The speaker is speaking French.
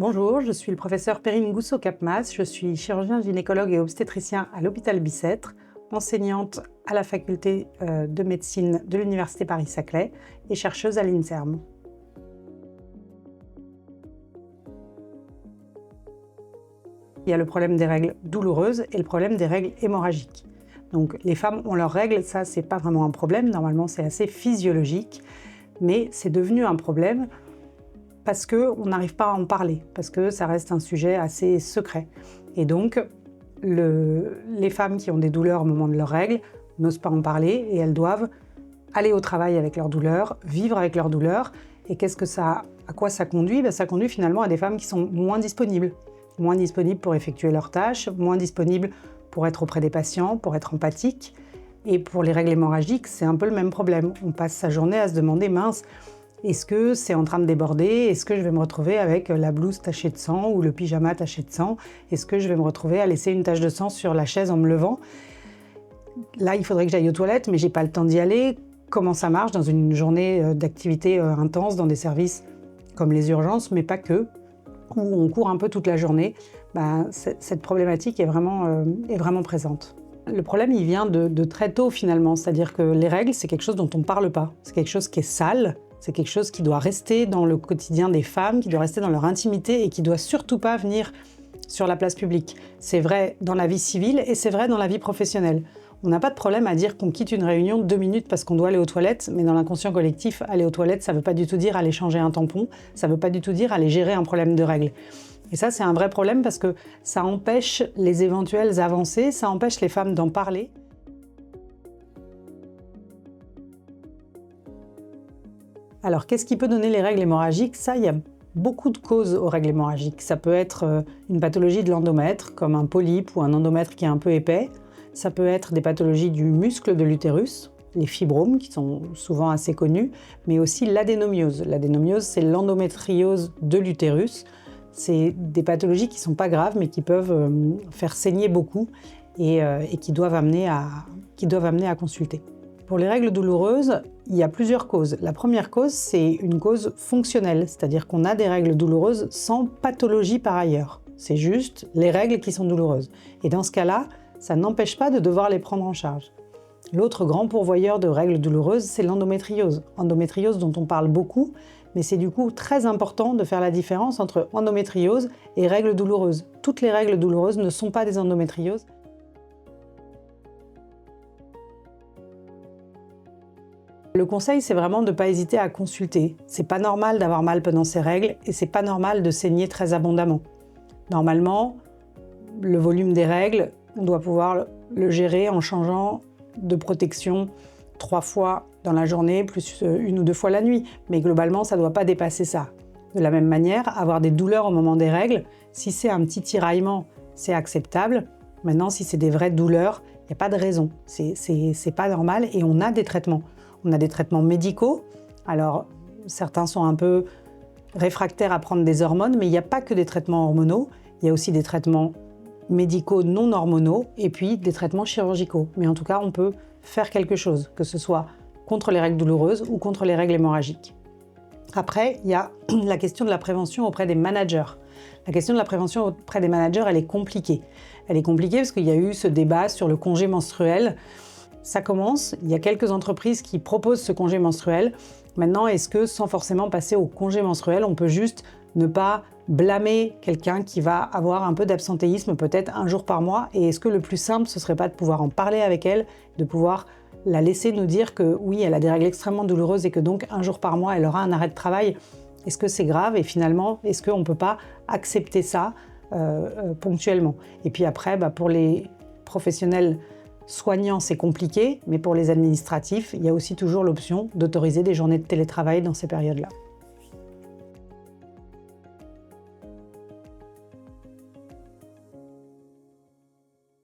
Bonjour, je suis le professeur Perrine Goussot-Capmas, je suis chirurgien gynécologue et obstétricien à l'hôpital Bicêtre, enseignante à la faculté de médecine de l'Université Paris-Saclay et chercheuse à l'INSERM. Il y a le problème des règles douloureuses et le problème des règles hémorragiques. Donc les femmes ont leurs règles, ça c'est pas vraiment un problème, normalement c'est assez physiologique, mais c'est devenu un problème parce qu'on n'arrive pas à en parler, parce que ça reste un sujet assez secret. Et donc, les femmes qui ont des douleurs au moment de leurs règles n'osent pas en parler et elles doivent aller au travail avec leurs douleurs, vivre avec leurs douleurs. Et à quoi ça conduit? Ça conduit finalement à des femmes qui sont moins disponibles pour effectuer leurs tâches, moins disponibles pour être auprès des patients, pour être empathiques. Et pour les règles hémorragiques, c'est un peu le même problème. On passe sa journée à se demander, mince, est-ce que c'est en train de déborder? Est-ce que je vais me retrouver avec la blouse tachée de sang ou le pyjama taché de sang? Est-ce que je vais me retrouver à laisser une tache de sang sur la chaise en me levant? Là, il faudrait que j'aille aux toilettes, mais j'ai pas le temps d'y aller. Comment ça marche dans une journée d'activité intense, dans des services comme les urgences, mais pas que, où on court un peu toute la journée? Cette problématique est vraiment présente. Le problème, il vient de très tôt finalement, c'est-à-dire que les règles, c'est quelque chose dont on ne parle pas. C'est quelque chose qui est sale. C'est quelque chose qui doit rester dans le quotidien des femmes, qui doit rester dans leur intimité et qui doit surtout pas venir sur la place publique. C'est vrai dans la vie civile et c'est vrai dans la vie professionnelle. On n'a pas de problème à dire qu'on quitte une réunion 2 minutes parce qu'on doit aller aux toilettes, mais dans l'inconscient collectif, aller aux toilettes, ça ne veut pas du tout dire aller changer un tampon, ça ne veut pas du tout dire aller gérer un problème de règles. Et ça, c'est un vrai problème parce que ça empêche les éventuelles avancées, ça empêche les femmes d'en parler. Alors, qu'est-ce qui peut donner les règles hémorragiques? Ça, il y a beaucoup de causes aux règles hémorragiques. Ça peut être une pathologie de l'endomètre, comme un polype ou un endomètre qui est un peu épais. Ça peut être des pathologies du muscle de l'utérus, les fibromes, qui sont souvent assez connus, mais aussi l'adénomiose. L'adénomiose, c'est l'endométriose de l'utérus. C'est des pathologies qui ne sont pas graves, mais qui peuvent faire saigner beaucoup et qui doivent amener à consulter. Pour les règles douloureuses, il y a plusieurs causes. La première cause, c'est une cause fonctionnelle, c'est-à-dire qu'on a des règles douloureuses sans pathologie par ailleurs. C'est juste les règles qui sont douloureuses. Et dans ce cas-là, ça n'empêche pas de devoir les prendre en charge. L'autre grand pourvoyeur de règles douloureuses, c'est l'endométriose. Endométriose dont on parle beaucoup, mais c'est du coup très important de faire la différence entre endométriose et règles douloureuses. Toutes les règles douloureuses ne sont pas des endométrioses. Le conseil, c'est vraiment de ne pas hésiter à consulter. C'est pas normal d'avoir mal pendant ces règles et c'est pas normal de saigner très abondamment. Normalement, le volume des règles, on doit pouvoir le gérer en changeant de protection 3 fois dans la journée, plus 1 ou 2 fois la nuit. Mais globalement, ça ne doit pas dépasser ça. De la même manière, avoir des douleurs au moment des règles, si c'est un petit tiraillement, c'est acceptable. Maintenant, si c'est des vraies douleurs, il n'y a pas de raison. C'est pas normal et on a des traitements. On a des traitements médicaux. Alors, certains sont un peu réfractaires à prendre des hormones, mais il n'y a pas que des traitements hormonaux. Il y a aussi des traitements médicaux non hormonaux et puis des traitements chirurgicaux. Mais en tout cas, on peut faire quelque chose, que ce soit contre les règles douloureuses ou contre les règles hémorragiques. Après, il y a la question de la prévention auprès des managers. La question de la prévention auprès des managers, elle est compliquée. Elle est compliquée parce qu'il y a eu ce débat sur le congé menstruel. Ça commence, il y a quelques entreprises qui proposent ce congé menstruel. Maintenant, est-ce que sans forcément passer au congé menstruel, on peut juste ne pas blâmer quelqu'un qui va avoir un peu d'absentéisme, peut-être 1 jour par mois? Et est-ce que le plus simple, ce serait pas de pouvoir en parler avec elle, de pouvoir la laisser nous dire que oui, elle a des règles extrêmement douloureuses et que donc 1 jour par mois, elle aura un arrêt de travail? Est-ce que c'est grave? Et finalement, est-ce qu'on ne peut pas accepter ça ponctuellement? Et puis après, pour les professionnels soignants, c'est compliqué, mais pour les administratifs, il y a aussi toujours l'option d'autoriser des journées de télétravail dans ces périodes-là.